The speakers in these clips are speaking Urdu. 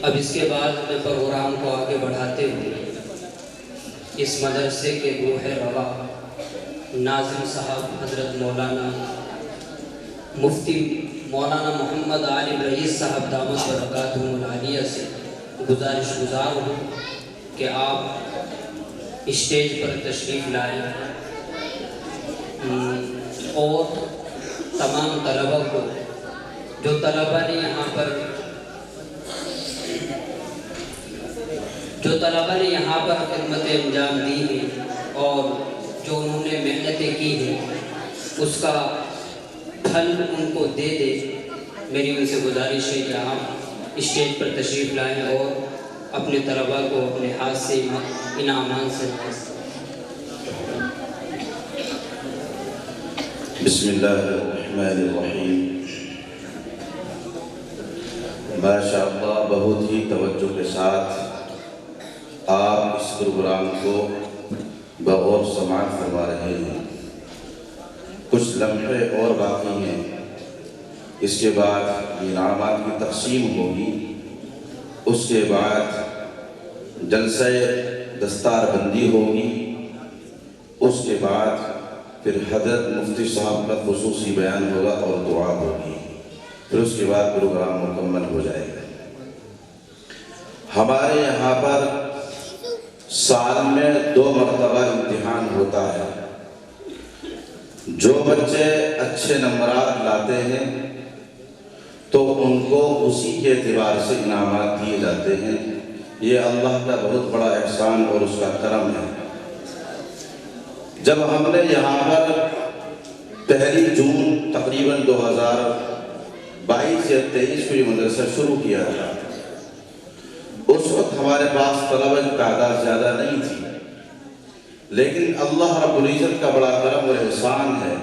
اب اس کے بعد میں پروگرام کو آگے بڑھاتے ہوئے اس مدرسے کے روح روا ناظم صاحب حضرت مولانا مفتی مولانا محمد عالم رئیس صاحب دامت برکاتہم العالیہ سے گزارش گزار ہوں کہ آپ اسٹیج پر تشریف لائیں اور تمام طلبہ کو جو طلبہ نے یہاں پر خدمت انجام دی ہے اور جو انہوں نے محنتیں کی ہیں اس کا پھل ان کو دے دے، میری ان سے گزارش ہے کہ آپ اسٹیج پر تشریف لائیں اور اپنے طلباء کو اپنے ہاتھ سے انعامات سے نوازیں۔ بسم اللہ الرحمن الرحیم۔ ماشاءاللہ بہت ہی توجہ کے ساتھ آپ اس پروگرام کو بغور سماعت فرما رہے ہیں۔ کچھ لمحے اور باقی ہیں، اس کے بعد انعامات کی تقسیم ہوگی، اس کے بعد جلسہ دستار بندی ہوگی، اس کے بعد پھر حضرت مفتی صاحب کا خصوصی بیان ہوگا اور دعا ہوگی، پھر اس کے بعد پروگرام مکمل ہو جائے گا۔ ہمارے یہاں پر سال میں 2 مرتبہ امتحان ہوتا ہے۔ جو بچے اچھے نمبرات لاتے ہیں تو ان کو اسی کے اعتبار سے انعامات دیے جاتے ہیں۔ یہ اللہ کا بہت بڑا احسان اور اس کا کرم ہے۔ جب ہم نے یہاں پر 1 جون تقریباً 2022 یا 23 کو یہ مدرسہ شروع کیا تھا، اس وقت ہمارے پاس طلبہ کی تعداد زیادہ نہیں تھی، لیکن اللہ رب العزت کا بڑا کرم اور احسان ہے،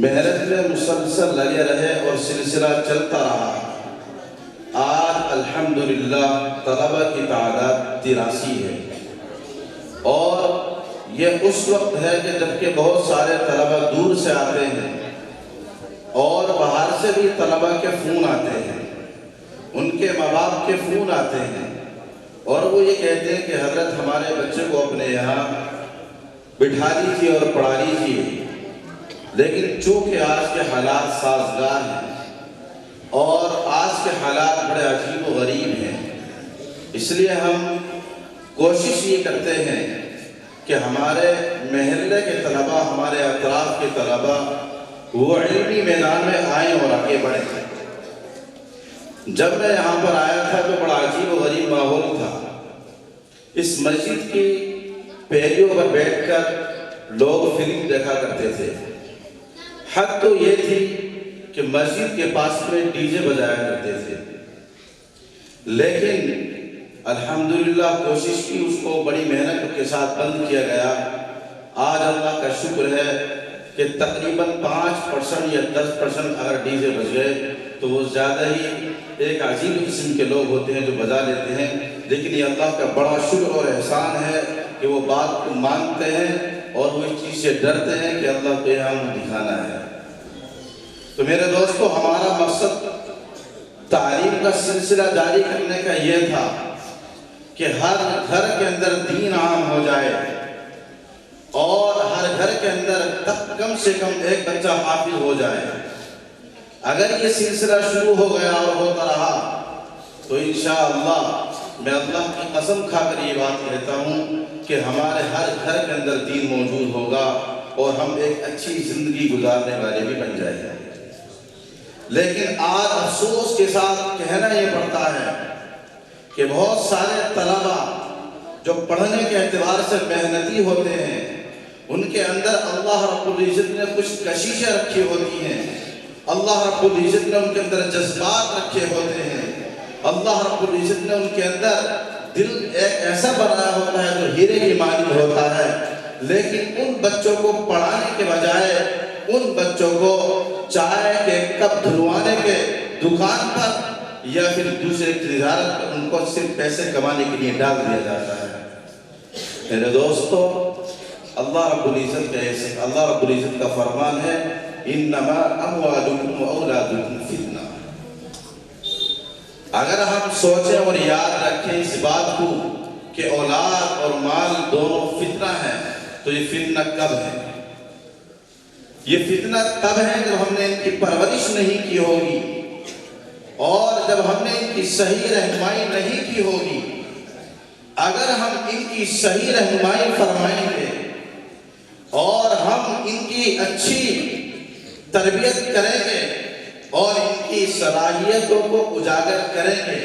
محنت میں مسلسل لگے رہے اور سلسلہ چلتا رہا۔ آج الحمدللہ طلبہ کی تعداد 83 ہے، اور یہ اس وقت ہے کہ جبکہ بہت سارے طلبہ دور سے آتے ہیں اور باہر سے بھی طلبہ کے فون آتے ہیں، ان کے ماں باپ کے فون آتے ہیں، اور وہ یہ کہتے ہیں کہ حضرت ہمارے بچے کو اپنے یہاں بٹھا دیجیے اور پڑھا لیجیے، لیکن چونکہ آج کے حالات سازگار ہیں اور آج کے حالات بڑے عجیب و غریب ہیں، اس لیے ہم کوشش یہ کرتے ہیں کہ ہمارے محلے کے طلبہ، ہمارے اطراف کے طلبہ وہ علمی میدان میں آئیں اور آگے بڑھیں۔ جب میں یہاں پر آیا تھا تو بڑا عجیب و غریب ماحول تھا۔ اس مسجد کی پیریوں پر بیٹھ کر لوگ فلم دیکھا کرتے تھے۔ حد تو یہ تھی کہ مسجد کے پاس میں ڈی جے بجایا کرتے تھے، لیکن الحمدللہ کوشش کی، اس کو بڑی محنت کے ساتھ بند کیا گیا۔ آج اللہ کا شکر ہے کہ تقریباً 5% یا 10% اگر ڈی جے بج گئے تو وہ زیادہ ہی ایک عجیب قسم کے لوگ ہوتے ہیں جو بجا لیتے ہیں، لیکن یہ اللہ کا بڑا شکر اور احسان ہے کہ وہ بات کو مانتے ہیں اور وہ اس چیز سے ڈرتے ہیں کہ اللہ کو یہاں دکھانا ہے۔ تو میرے دوستو، ہمارا مقصد تعلیم کا سلسلہ جاری کرنے کا یہ تھا کہ ہر گھر کے اندر دین عام ہو جائے اور ہر گھر کے اندر کم سے کم ایک بچہ حافظ ہو جائے۔ اگر یہ سلسلہ شروع ہو گیا اور ہوتا رہا تو انشاءاللہ میں اللہ کی قسم کھا کر یہ بات کہتا ہوں کہ ہمارے ہر گھر کے اندر دین موجود ہوگا اور ہم ایک اچھی زندگی گزارنے والے بھی بن جائیں گے۔ لیکن آج افسوس کے ساتھ کہنا یہ پڑتا ہے کہ بہت سارے طلبہ جو پڑھنے کے اعتبار سے محنتی ہوتے ہیں، ان کے اندر اللہ رب العزت نے کچھ کششیں رکھی ہوتی ہیں، اللہ رب العزت نے ان کے اندر جذبات رکھے ہوتے ہیں، اللہ رب العزت نے ان کے اندر دل ایک ایسا بنایا ہوتا ہے جو ہیرے کی مانند ہوتا ہے، لیکن ان بچوں کو پڑھانے کے بجائے ان بچوں کو چائے کے کپ دھلوانے کے دکان پر یا پھر دوسرے تجارت پر ان کو صرف پیسے کمانے کے لیے ڈال دیا جاتا ہے۔ میرے دوستو، اللہ رب العزت کا فرمان ہے انما اموالکم و اولادکم فتنہ۔ اگر ہم سوچیں اور یاد رکھیں اس بات کو کہ اولاد اور مال دونوں فتنہ ہیں، تو یہ فتنہ کب ہے؟ یہ فتنہ تب ہے جب ہم نے ان کی پرورش نہیں کی ہوگی، اور جب ہم نے ان کی صحیح رہنمائی نہیں کی ہوگی۔ اگر ہم ان کی صحیح رہنمائی فرمائیں گے اور ہم ان کی اچھی تربیت کریں گے اور ان کی صلاحیتوں کو اجاگر کریں گے،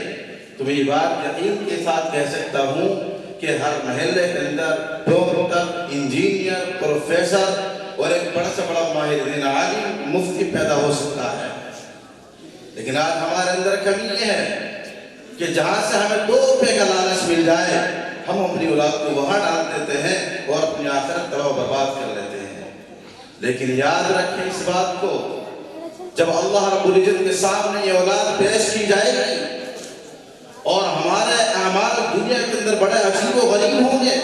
تو میں یہ بات یقین کے ساتھ کہہ سکتا ہوں کہ ہر محلے کے اندر ڈاکٹر، انجینئر، پروفیسر اور ایک بڑا سے بڑا ماہر دین عالم، مفتی پیدا ہو سکتا ہے۔ لیکن آج ہمارے اندر کمی یہ ہے کہ جہاں سے ہمیں 2 روپے کا لالچ مل جائے، ہم اپنی اولاد کو وہاں ڈال دیتے ہیں اور اپنی آخرت تباہ و برباد کر لیتے ہیں۔ لیکن یاد رکھیں اس بات کو، جب اللہ رب العزت کے سامنے یہ اولاد پیش کی جائے گی اور ہمارے اعمال دنیا کے اندر بڑے عجیب و غریب ہوں گے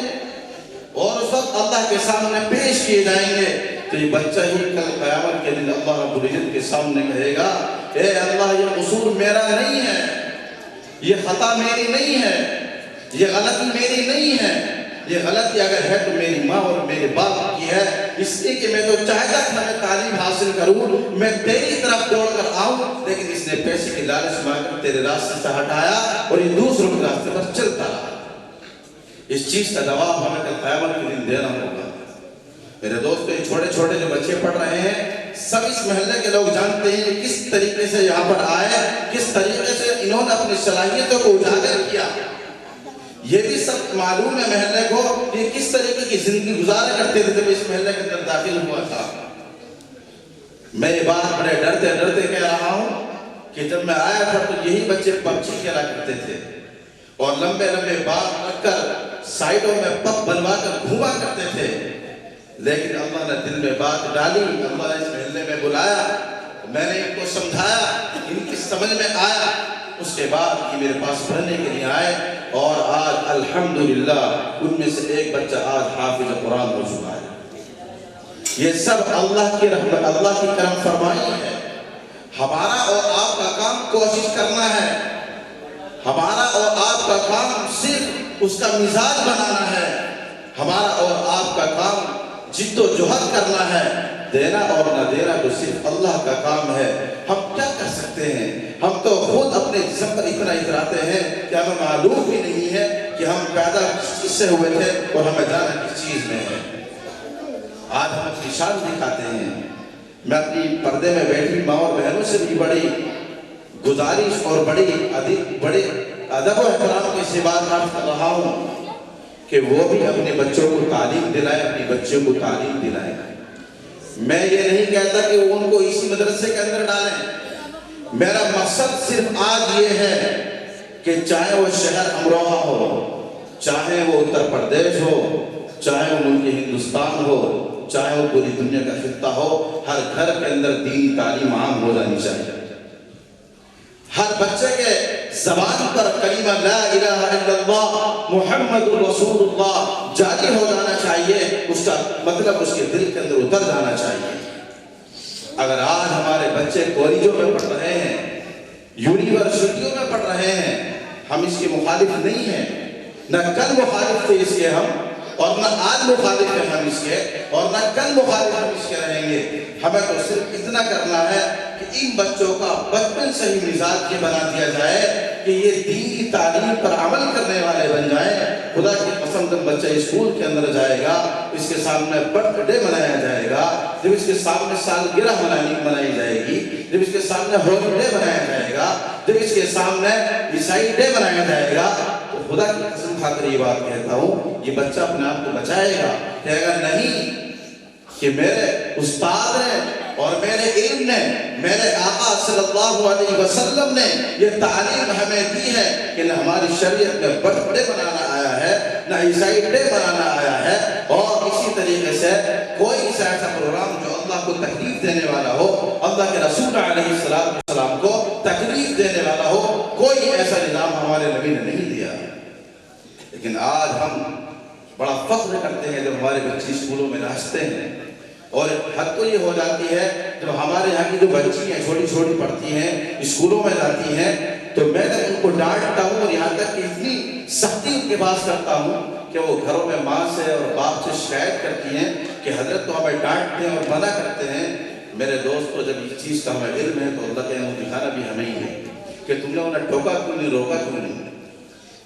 اور اس وقت اللہ کے سامنے پیش کیے جائیں گے، تو یہ بچہ ہی کل قیامت کے دن اللہ رب العزت کے سامنے کہے گا، اے اللہ یہ قصور میرا نہیں ہے، یہ خطا میری نہیں ہے، یہ غلطی میری نہیں ہے، یہ غلطی اگر ہے تو میری ماں اور میرے باپ کی ہے، اس لیے کہ میں تو چاہتا تھا میں تعلیم حاصل کروں، میں تیری طرف دوڑ کر آؤں، لیکن اس نے پیسے کی لالچ مانگ کر تیرے راستے سے ہٹایا اور یہ دوسروں کے راستے پر چلتا رہا۔ اس چیز کا جواب ہمیں کل قیامت کے دن دینا ہوگا۔ میرے دوستو، یہ چھوٹے چھوٹے جو بچے پڑھ رہے ہیں، سب اس محلے کے لوگ جانتے ہیں کہ کس طریقے سے یہاں پر آئے، کس طریقے سے انہوں نے اپنی صلاحیتوں کو اجاگر کیا۔ یہ بھی سب معلوم ہے محلے کو کہ کس طریقے کی زندگی گزارا کرتے تھے جب اس محلے کے اندر داخل ہوا تھا۔ میں یہ بات بڑے ڈرتے ڈرتے کہہ رہا ہوں کہ جب میں آیا تھا تو یہی بچے پبجی کھیلا کرتے تھے اور لمبے لمبے بال رکھ کر سائیڈوں میں پب بنوا کر گھوما کرتے تھے، لیکن اللہ نے دل میں بات ڈالی، اللہ نے اس محلے میں بلایا، میں نے ان کو سمجھایا، ان کی سمجھ میں آیا، اس کے بعد یہ میرے پاس پڑھنے کے لیے آئے اور آج الحمدللہ ان میں سے ایک بچہ آج حافظ قرآن ہو چکا ہے۔ یہ سب اللہ کی رحمت، اللہ کی کرم فرمائی ہے۔ ہمارا اور آپ کا کام کوشش کرنا ہے، ہمارا اور آپ کا کام صرف اس کا مزاج بنانا ہے، ہمارا اور آپ کا کام جد و جہد کرنا ہے، دینا اور نہ دینا تو صرف اللہ کا کام ہے۔ ہم کیا کر سکتے ہیں؟ ہم تو خود اپنے جسم پر اتنا اتراتے ہیں کہ ہمیں معلوم بھی نہیں ہے کہ ہم پیدا کس چیز سے ہوئے تھے اور ہمیں جانا کس چیز میں ہے۔ آج ہم اپنی شان دکھاتے ہیں۔ میں اپنی پردے میں بیٹھی ماں اور بہنوں سے بھی بڑی گزارش اور بڑے ادب و احترام کے سے بات کر رہا ہوں کہ وہ بھی اپنے بچوں کو تعلیم دلائے، اپنی بچوں کو تعلیم دلائے۔ میں یہ نہیں کہتا کہ وہ ان کو اسی مدرسے کے اندر ڈالیں، میرا مقصد صرف آج یہ ہے کہ چاہے وہ شہر امروہہ ہو، چاہے وہ اتر پردیش ہو، چاہے وہ ملک ہندوستان ہو، چاہے وہ پوری دنیا کا خطہ ہو، ہر گھر کے اندر دینی تعلیم عام ہو جانی چاہیے۔ ہر بچے کے زبان پر کلمہ لا الہ الا اللہ محمد رسول اللہ جاری ہو جانا چاہیے، اس کا مطلب اس کے دل کے اندر اتر جانا چاہیے۔ اگر آج ہمارے بچے کالجوں میں پڑھ رہے ہیں، یونیورسٹیوں میں پڑھ رہے ہیں، ہم اس کے مخالف نہیں ہیں، نہ کل مخالف تھے اس کے ہم، اور نہ آج مخالف ہیں ہم اس کے، اور نہ کل مخالف ہم اس کے رہیں گے۔ ہمیں تو صرف اتنا کرنا ہے کہ ان بچوں کا بچپن سے ہی مزاج یہ بنا دیا جائے کہ یہ دینی تعلیم پر عمل کرنے والے بن جائیں۔ خدا کی قسم جب بچہ اسکول کے اندر جائے گا، اس کے سامنے برتھ ڈے منایا جائے گا، جب اس کے سامنے سالگرہ منائی جائے گی، جب اس کے سامنے ہولی ڈے منایا جائے گا، جب اس کے سامنے عیسائی ڈے منایا جائے گا، تو خدا کی قسم کھا کر یہ بات کہتا ہوں، یہ بچہ اپنے آپ کو بچائے گا کہ اگر نہیں کہ میرے استاد نے اور میرے علم نے، میرے آقا صلی اللہ علیہ وسلم نے یہ تعلیم ہمیں دی ہے کہ نہ ہماری شریعت میں برتھ ڈے منانا آیا ہے، نہ عیسائی ڈے منانا آیا ہے، اور اسی طریقے سے کوئی ایسا پروگرام جو اللہ کو تکلیف دینے والا ہو، اللہ کے رسول علیہ السلام کو تکلیف دینے والا ہو، کوئی ایسا نظام ہمارے نبی نے نہیں دیا۔ لیکن آج ہم بڑا فخر کرتے ہیں جب ہمارے بچے اسکولوں میں ناچتے ہیں، اور حد تو یہ ہو جاتی ہے جب ہمارے یہاں کی جو بچی ہیں چھوٹی چھوٹی پڑھتی ہیں، اسکولوں میں جاتی ہیں، تو میں جب ان کو ڈانٹتا ہوں اور یہاں تک کہ اتنی سختی ان کے پاس کرتا ہوں کہ وہ گھروں میں ماں سے اور باپ سے شکایت کرتی ہیں کہ حضرت تو ہمیں ڈانٹتے ہیں اور منع کرتے ہیں. میرے دوستو جب اس چیز کا ہمیں علم ہے تو اللہ کے دکھانا بھی ہمیں ہی ہے کہ تم نے انہیں ٹوکا کیوں نہیں, روکا کیوں نہیں.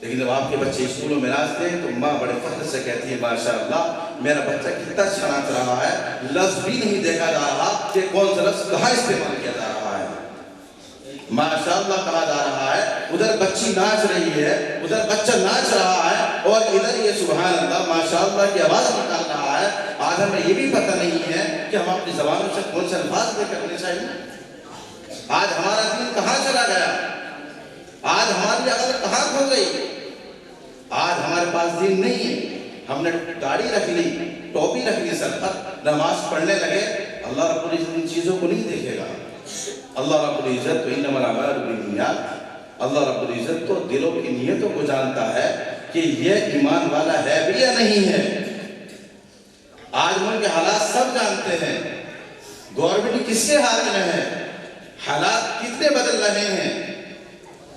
لیکن جب آپ کے بچے اسکولوں میں ناچتے ہیں تو ماں بڑے فخر سے کہتی ہے ماشاءاللہ میرا بچہ کتنا اچھا ناچ رہا ہے, لفظ بھی نہیں دیکھا جا رہا کہ کون سا لفظ کہاں استعمال کیا جا رہا ہے, ماشاءاللہ کہا جا رہا ہے. ادھر بچی ناچ رہی ہے, ادھر بچہ ناچ رہا ہے اور ادھر یہ سبحان اللہ ماشاءاللہ کی آواز نکال رہا ہے. آج ہمیں یہ بھی پتہ نہیں ہے کہ ہم اپنی زبانوں سے کون سے الفاظ لے کرنے چاہیے. آج ہمارا دین کہاں چلا گیا, آج ہماری عقل کہاں کھو گئی. آج ہمارے پاس دین نہیں ہے, ہم نے داڑھی رکھ لی, ٹوپی رکھ لی سر پر, نماز پڑھنے لگے. اللہ رب العزت ان چیزوں کو نہیں دیکھے گا. اللہ رب العزت تو انما الاعمال بالنیات, اللہ رب العزت تو دلوں کی نیتوں کو جانتا ہے کہ یہ ایمان والا ہے بھی یا نہیں ہے. آج ان کے حالات سب جانتے ہیں, گورنمنٹ کس کے ہاتھ میں ہے, حالات کتنے بدل رہے ہیں.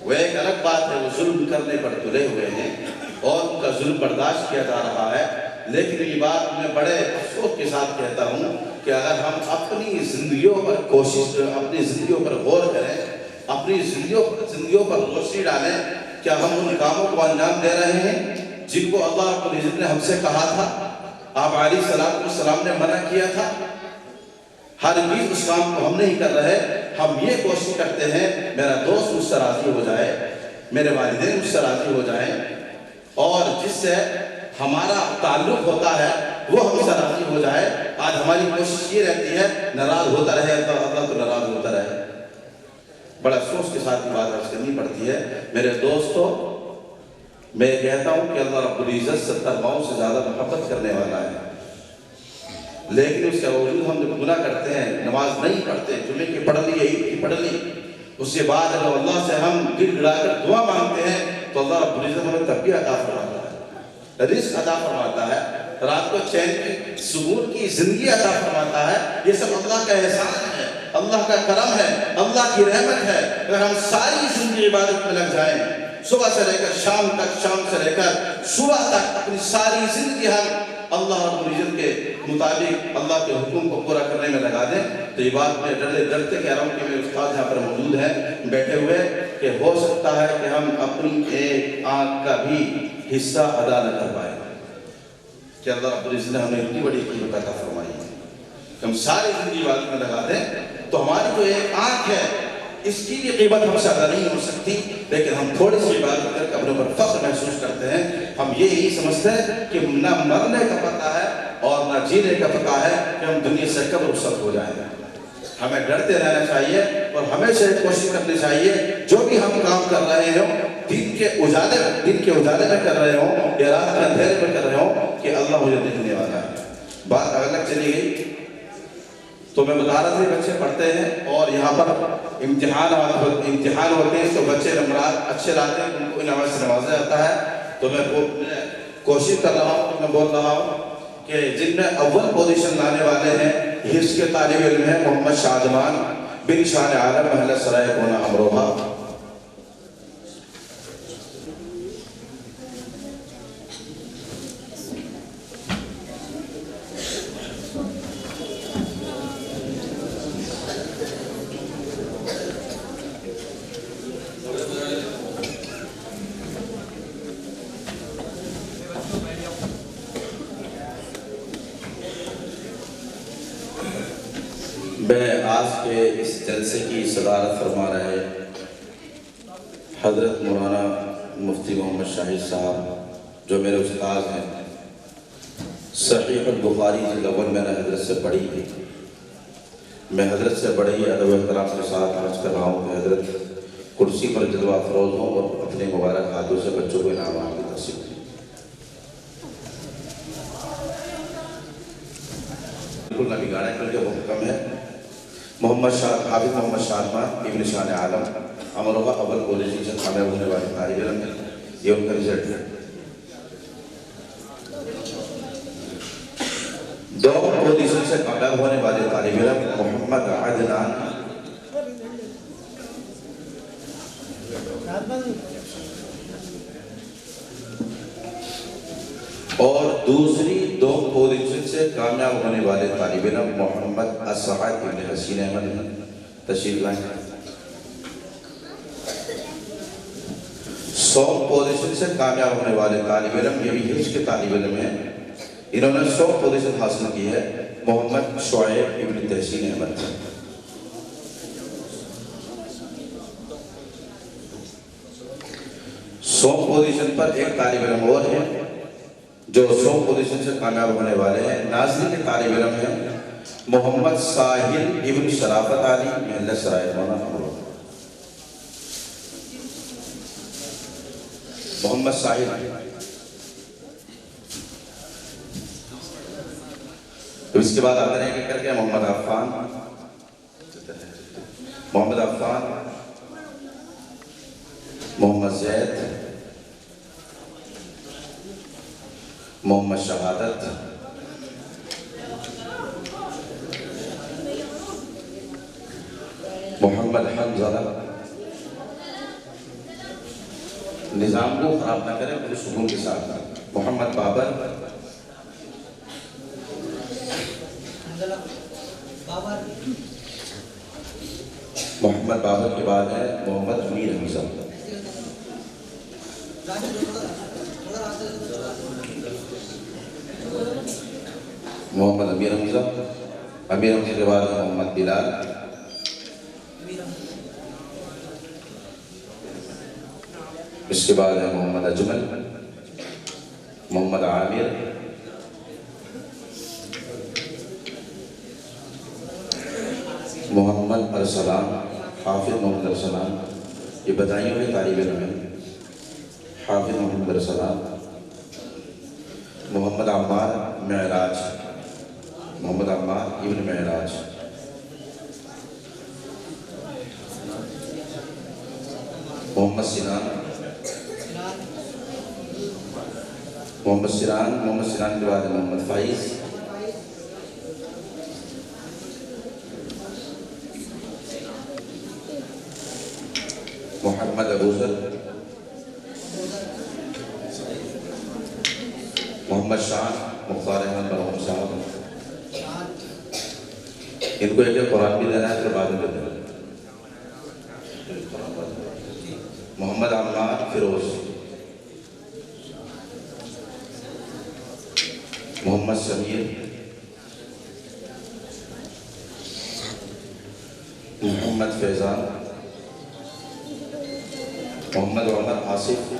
وہ ایک الگ بات ہے, وہ ظلم کرنے پر تلے ہوئے ہیں اور ان کا ظلم برداشت کیا جا رہا ہے. لیکن یہ بات میں بڑے افسوس کے ساتھ کہتا ہوں کہ اگر ہم اپنی زندگیوں پر کوشش, اپنی زندگیوں پر غور کریں, اپنی زندگیوں پر روشنی ڈالیں, کیا ہم ان کاموں کو انجام دے رہے ہیں جن کو اللہ رب العزت نے ہم سے کہا تھا, آپ علیہ السلام نے منع کیا تھا. ہر چیز اس کام کو ہم نہیں کر رہے. ہم یہ کوشش کرتے ہیں میرا دوست مجھ سے راضی ہو جائے, میرے والدین مجھ سے راضی ہو جائیں, اور جس سے ہمارا تعلق ہوتا ہے وہ ہم سے راضی ہو جائے. آج ہماری کوشش یہ رہتی ہے ناراض ہوتا رہے اللہ تو ناراض ہوتا رہے. بڑا افسوس کے ساتھ یہ بات عرض کرنی پڑتی ہے. میرے دوستو, میں کہتا ہوں کہ اللہ رب العزت 70 ماؤں سے زیادہ محبت کرنے والا ہے, لیکن اس کے باوجود ہم جب گناہ کرتے ہیں, نماز نہیں پڑھتے, جمعے کی پڑھ لی, عید کی پڑھ لی, اس کے بعد اگر اللہ سے ہم گر گڑا کر دعا مانگتے ہیں تو اللہ رب العزت ہمیں تب بھی عطا فرماتا ہے, رزق عطا فرماتا ہے, رات کو چین کی سکون کی زندگی عطا فرماتا ہے. یہ سب اللہ کا احسان ہے, اللہ کا کرم ہے, اللہ کی رحمت ہے. اگر ہم ساری زندگی عبادت میں لگ جائیں, صبح سے لے کر شام تک, شام سے لے کر صبح تک, اپنی ساری زندگی ہم اللہ رب العزت کے مطابق اللہ کے حکم کو پورا کرنے میں لگا دیں, تو یہ بات میں ڈرتے کہہ رہا ہوں کہ میرے استاد یہاں پر موجود ہیں بیٹھے ہوئے, کہ ہو سکتا ہے کہ ہم اپنی ایک آنکھ کا بھی حصہ ادا نہ کر پائیں. کہ اللہ رب العزت نے ہمیں اتنی بڑی قیمت عطا فرمائی ہے کہ ہم ساری زندگی عبادت میں لگا دیں تو ہماری جو ایک آنکھ ہے اس کی بھی قیمت ہم سے ادا نہیں ہو سکتی. لیکن ہم تھوڑی سی عبادت کر کے اپنے اوپر فخر محسوس کرتے ہیں. ہم یہی سمجھتے ہیں کہ نہ مرنے کا پتہ ہے اور نہ جینے کا پتہ ہے کہ ہم دنیا سے کب رخصت ہو جائیں گے. ہمیں ڈرتے رہنا چاہیے اور ہمیشہ کوشش کرنی چاہیے جو بھی ہم کام کر رہے ہوں دن کے اجالے میں کر رہے ہوں یا رات کے اندھیرے میں کر رہے ہوں کہ اللہ مجھے دیکھنے والا ہے. بات الگ چلی گئی تو میں بتا رہا تھا بچے پڑھتے ہیں اور یہاں پر امتحان ہوتے ہیں تو بچے نمبرات اچھے لاتے ہیں, ان کو انعامات سے نوازا جاتا ہے. تو میں کوشش کر رہا ہوں, میں بول رہا ہوں کہ جن میں اول پوزیشن لانے والے ہیں حفظ کے طالب علم ہیں محمد شادمان بن شان عالم محلہ سرائے کونا امروہہ. میں آج کے اس جلسے کی صدارت فرما رہے حضرت مولانا مفتی محمد شاہد صاحب جو میرے استاد ہیں. صحیح البخاری جلد اول میں نے حضرت سے پڑھی تھی. میں حضرت سے بڑے ہی ادب و احترام کے ساتھ عرض کر رہا ہوں کہ حضرت کرسی پر جلوہ افروز ہوں اور اپنے مبارک ہاتھوں سے بچوں کو انعامات کی تقسیم کی. بالکل نہ بگاڑا کیونکہ وہ حکم ہے. حافظ محمد شادمان ابن شان عالم امروہہ اول پوزیشن سے کامیاب ہونے والے طالب علم ہیں. یہ ان کا رزلٹ ہے. دو پوزیشن سے کامیاب ہونے والے طالب علم محمد عدنان اور دوسری 2 پوزیشن سے کامیاب ہونے والے طالب علم محمد اسعد ابن حسین احمد تشریف لائیں۔ 100 پوزیشن سے کامیاب ہونے والے طالب علم، یہ بھی حفظ کے طالب علم ہیں، انہوں نے 100 پوزیشن حاصل کی ہے، محمد شعیب ابن تحسین احمد۔ 100 پوزیشن پر ایک طالب علم اور ہے جو 100 پوزیشن سے کامیاب ہونے والے ہیں، ناظرین کے طالب علم ہیں محمد ساحل ابن شرافت علی محلہ سرائے مولانا امروہ۔ محمد ساحل، اس کے بعد آتے ہیں کہ کر کے محمد عفان، محمد عفان، محمد زید، محمد شہادت، محمد حنظلہ۔ نظام کو خراب نہ کریں، پورے سکون کے ساتھ۔ محمد بابر، محمد بابر کے بعد ہے محمد امیر حمزہ۔ محمد امیر حمزہ، امیر حمزہ کے بعد ہے محمد بلال، اس کے بعد ہے محمد اجمل، محمد عامر، محمد ارسلان، حافظ محمد ارسلان، یہ بدائیوں کے طالب علم ہیں، حافظ محمد ارسلان۔ محمد عمار معراج، محمد عمار ابن معراج۔ محمد سنان، محمد سنان، محمد سنان کے بعد محمد فائز، محمد ابوذر، محمد شان، مختار احمد مرحوم صاحب۔ ان کو ایک قرآن بھی دینا ہے، پھر بعد میں دینا ہے۔ محمد عمار فیروز، محمد سمیر، محمد فیضان، محمد عمر آصف،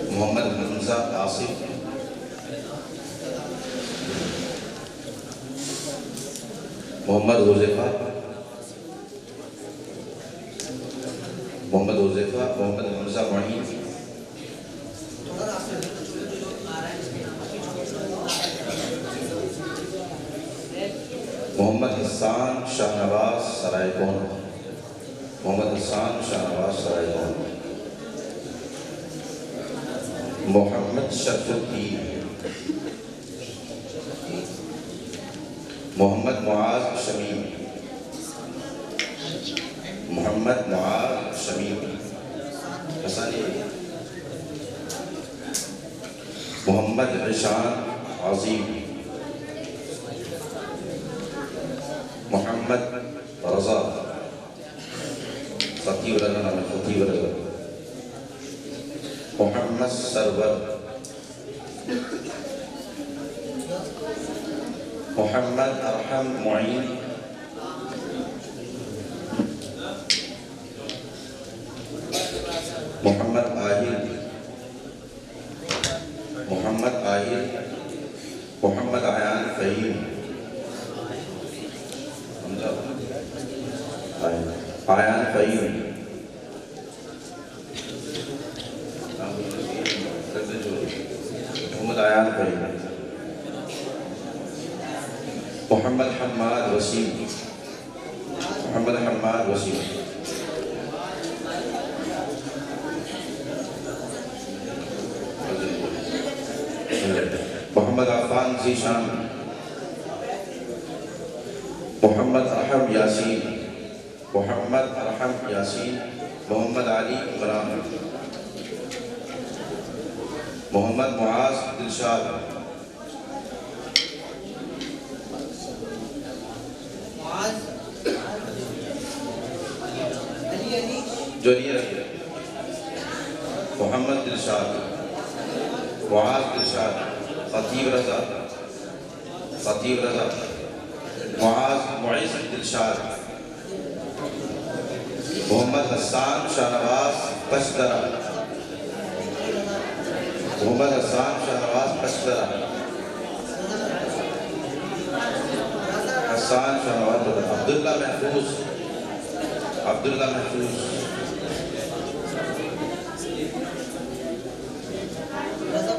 محمد حمزہ آصف، محمد حذیفہ، محمد حذیفہ، محمد حمزہ معین، محمد حسان شاہ نواز سرائے کون، محمد حسان شاہ نواز سرائے کون۔ محمد شرف الدین، محمد معاذ شمیم، محمد معاذ شمیم حسانی، محمد عشان عظیم، محمد رضا، خطیب رضا نام خطیب رضا، محمد سرور، محمد ارحم معین، محمد آہل، محمد آہل، محمد عیان فہیم، عیان فہیم، محمد عیان فہیم، محمد حماد وسیم، محمد حماد وسیم، محمد عفان ذیشان، محمد ارحم یاسین، محمد ارحم یاسین، محمد علی عمران، محمد معاذ دلشاد، جونیئر محمد دلشاد، معاذ دلشاد، خطیب رضا، معاذ معیز دلشاد، محمد حسان شاہنواز پشترا، محمد حسان شاہنواز پشترا، حسان شاہنواز، عبداللہ محفوظ،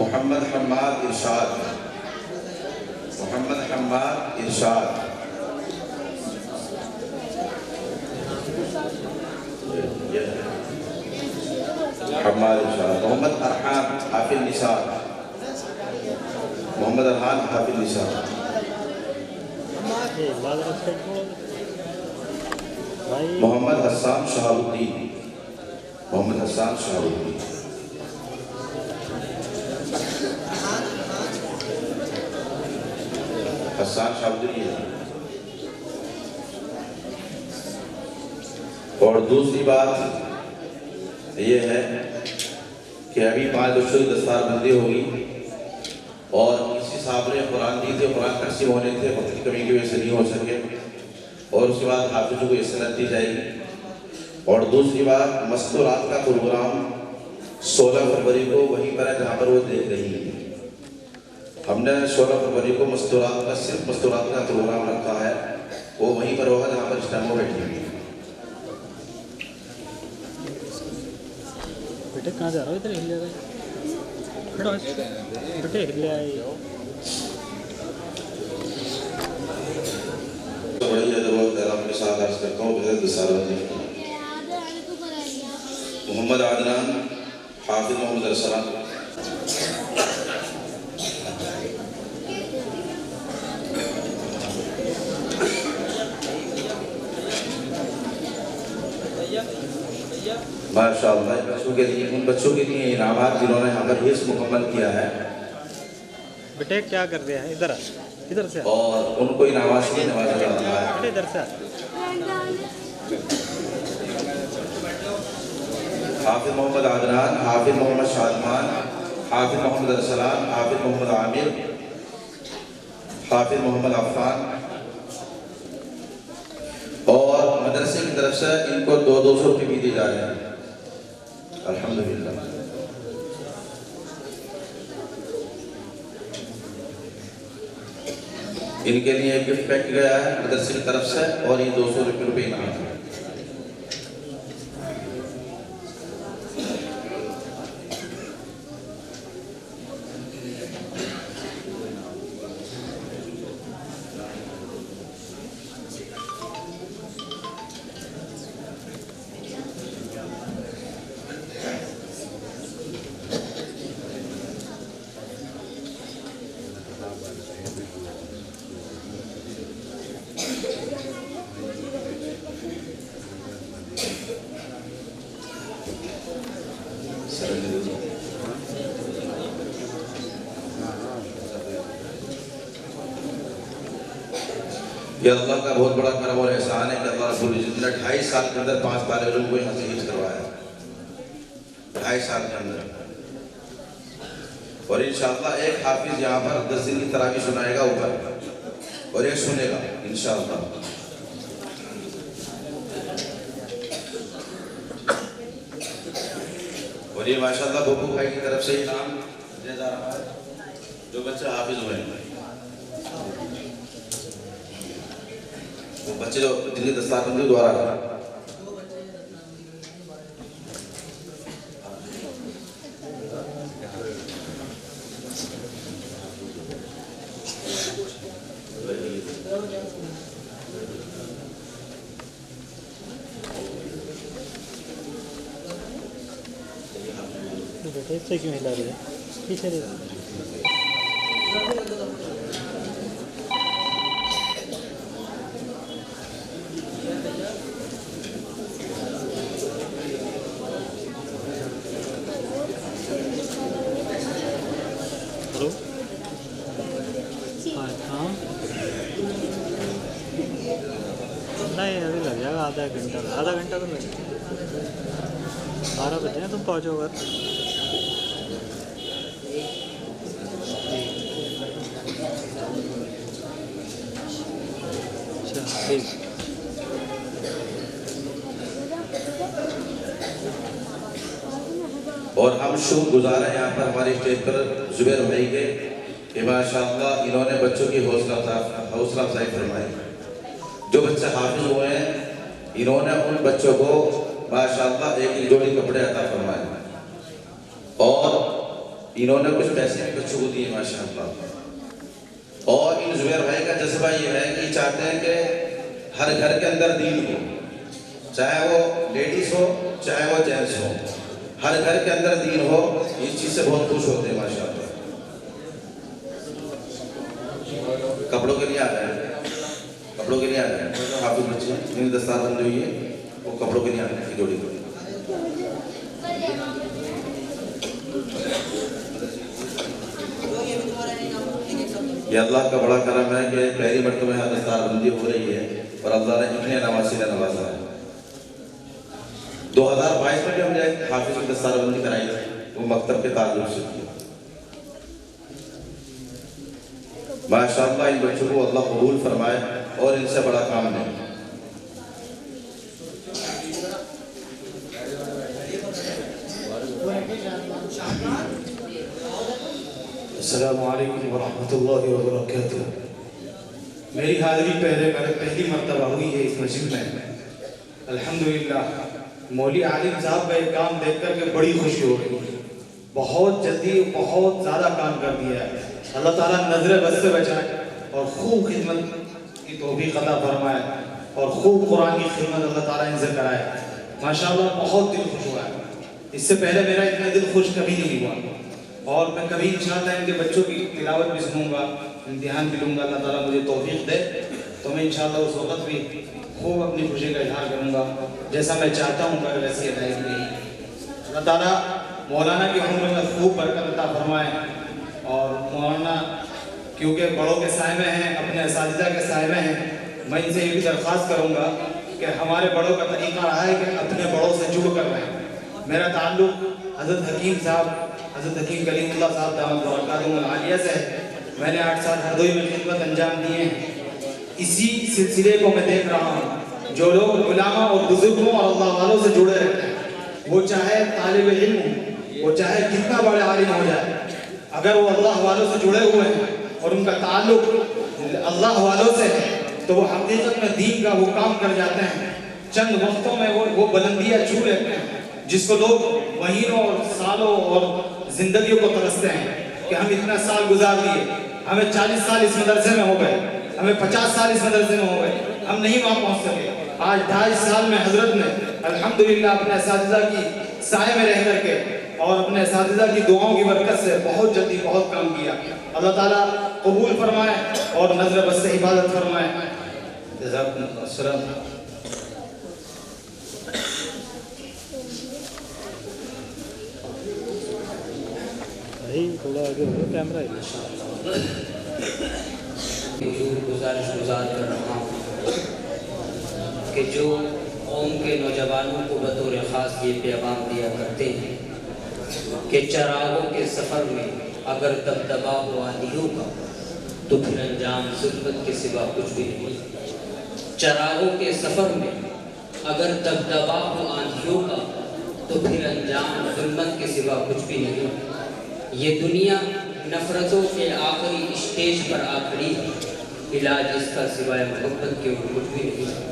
محمد حماد ارشاد، حماد ارشاد، محمد ارحان حافظ نثار، محمد حسان شہاب الدین، حسان شہاب الدین۔ اور دوسری بات یہ ہے کہ ابھی 5 بچوں کی دستار بندی ہوگی، اور کسی صاحب نے قرآن دی تھے، قرآن تقسیم ہونے تھے، وقت کی کمی کی وجہ سے نہیں ہو سکے، اور اس کے بعد حافظوں کو یہ سند دی جائے گی۔ اور دوسری بات، مستورات کا پروگرام 16 فروری کو وہیں پر ہے جہاں پر وہ دیکھ رہی ہے۔ ہم نے 16 فروری کو صرف مستورات کا پروگرام رکھا ہے، وہ وہیں پر ہوگا جہاں پر اس ٹائم وہ بیٹھی ہوئی ہے۔ بیٹے کہاں جا رہا ہو؟ ادھر ہل جائے گا بیٹے، ہل جائے۔ بڑی ضرورت ہے آپ کے ساتھ عرض کرتا ہوں بغیر دسالت محمد عدنان حافظ محمد ارسلان، ماشاءاللہ بچوں کے لیے، ان بچوں کے لیے انعامات جنہوں نے یہاں پر حصہ مکمل کیا ہے۔ بیٹے کیا کر رہے ہیں؟ ادھر سے، اور ان کو انعامات سے نوازا جا رہا ہے۔ بیٹے ادھر سے۔ حافظ محمد عدنان، حافظ محمد شادمان، حافظ محمد ارسلان، حافظ محمد عامر، حافظ محمد عفان، اور مدرسے کی طرف سے ان کو 200 روپے بھی دی جا رہے ہیں الحمدللہ۔ ان کے لیے گفٹ پیک گیا ہے مدرسے کی طرف سے، اور یہ 200 روپے انعام ہے۔ یہ اللہ کا بہت بڑا کرم اور احسان ہے کہ اللہ رب العزت نے 2.5 سال کے اندر 5 طالب علم کو یہاں سے حفظ کروایا ہے، 2.5 سال کے اندر۔ اور انشاءاللہ ایک حافظ یہاں پر 10 دن کی تراویح سنائے گا اوپر، اور یہ سنے گا انشاءاللہ۔ اور یہ ماشاءاللہ بھوپو بھائی کی طرف سے انعام دیا جا رہا ہے جو بچے حافظ ہوئے ہیں، وہ بچے جو جن کی دستار بندی دوبارہ کرا۔ بیٹے اس سے کیوں ہلا رہے ہیں؟ پیچھے دے۔ آدھا گھنٹہ تو لگے 12 بجے تم پہنچو گھر اچھا ٹھیک اور ہم شکر گزار ہیں یہاں پر ہماری اسٹیج پر زبیر بھائی کے کہ ماشاءاللہ انہوں نے بچوں کی حوصلہ افزائی فرمائی. جو بچے حافظ ہوئے ہیں انہوں نے ان بچوں کو ماشاءاللہ ایک جوڑی کپڑے عطا فرمائے اور انہوں نے کچھ پیسے بھی بچوں کو دیے ماشاءاللہ. اور ان زبیر بھائی کا جذبہ یہ ہے کہ چاہتے ہیں کہ ہر گھر کے اندر دین ہو, چاہے وہ لیڈیز ہو چاہے وہ جینٹس ہو, ہر گھر کے اندر دین ہو. اس چیز سے بہت خوش ہوتے ہیں ماشاءاللہ. کپڑوں کے لیے آ رہے ہیں, کپڑوں کے لیے آ رہے ہیں حافظ بچے جنہیں دستار بندی ہوئی ہے وہ کپڑوں کے لیے آ رہے ہیں جوڑی کو. یہ اللہ کا بڑا کرم ہے کہ پہلی مرتبہ یہاں دستار بندی ہو رہی ہے اور اللہ نے اتنے نوازی نے نوازا ہے. 2022 میں بھی ہم نے ایک حافظ کی دستار بندی کرائی تھی, وہ مکتب کے تعلق سے کی. ماشاءاللہ ان بچوں کو اللہ قبول فرمائے اور ان سے بڑا کام نہیں. السلام علیکم ورحمۃ اللہ وبرکاتہ. میری حاضری پہلی مرتبہ ہوئی ہے اس مسجد میں. الحمدللہ مولوی عالم صاحب کا یہ کام دیکھ کر کے بڑی خوشی ہو رہی ہے. بہت جلدی بہت زیادہ کام کر دیا ہے. اللہ تعالیٰ نظر بد سے بچائے اور خوب خدمت کی توفیق عطا فرمائے اور خوب قرآن کی خدمت اللہ تعالیٰ ان سے کرائے. ماشاءاللہ بہت دل خوش ہوا ہے. اس سے پہلے میرا اتنا دل خوش کبھی نہیں ہوا اور میں کبھی انشاءاللہ ان کے بچوں کی تلاوت بھی سنوں گا, امتحان بھی لوں گا. اللہ تعالیٰ مجھے توفیق دے تو میں انشاءاللہ اس وقت بھی خوب اپنی خوشی کا اظہار کروں گا جیسا میں چاہتا ہوں کہ ویسی ادائیگی نہیں. اللہ تعالیٰ مولانا کی عمر میں خوب برکت عطا فرمائے اور مولانا کیونکہ بڑوں کے سائے میں ہیں, اپنے اساتذہ کے سائے میں ہیں, میں ان سے یہ بھی درخواست کروں گا کہ ہمارے بڑوں کا طریقہ رہا ہے کہ اپنے بڑوں سے جڑ کر رہیں. میرا تعلق حضرت حکیم صاحب حضرت حکیم کلیم اللہ صاحب دامت برکاتہم العالیہ سے ہے. میں نے 8 سال ہردوئی میں خدمت انجام دیے ہیں. اسی سلسلے کو میں دیکھ رہا ہوں. جو لوگ علماء اور بزرگوں اور اللہ والوں سے جڑے رہتے ہیں, وہ چاہے طالب علم ہو, وہ چاہے کتنا بڑے عالم ہو جائے, اگر وہ اللہ والوں سے جڑے ہوئے ہیں اور ان کا تعلق اللہ والوں سے ہے تو وہ حقیقت میں دین کا وہ کام کر جاتے ہیں. چند وقتوں میں وہ بلندیاں چھو لیتے ہیں جس کو لوگ مہینوں اور سالوں اور زندگیوں کو ترستے ہیں کہ ہم اتنا سال گزار دیے, ہمیں 40 سال اس مدرسے میں ہو گئے, ہمیں 50 سال اس مدرسے میں ہو گئے, ہم نہیں وہاں پہنچ سکے. آج 2.5 سال میں حضرت نے الحمدللہ اپنے اساتذہ کی سائے میں رہ کر کے اور اپنے اساتذہ کی دعاؤں کی برکت سے بہت جلدی بہت کام کیا. اللہ تعالیٰ قبول فرمائے اور نظر بد سے حفاظت فرمائے. جزاکم اللہ. السلام. تھوڑا آگے ہو کیمرہ ہے. گزارش گزار کر رہا ہوں کہ جو قوم کے نوجوانوں کو بطور خاص یہ پیغام دیا کرتے ہیں کہ چراغوں کے سفر میں اگر دبدبا ہو آندھیوں کا تو پھر انجام ظلمت کے سوا کچھ بھی نہیں. چراغوں کے سفر میں اگر دبدبا ہو آندھیوں کا تو پھر انجام ظلمت کے سوا کچھ بھی نہیں. یہ دنیا نفرتوں کے آخری اسٹیج پر آ کھڑی ہے, علاج اس کا سوائے محبت کے کچھ بھی نہیں.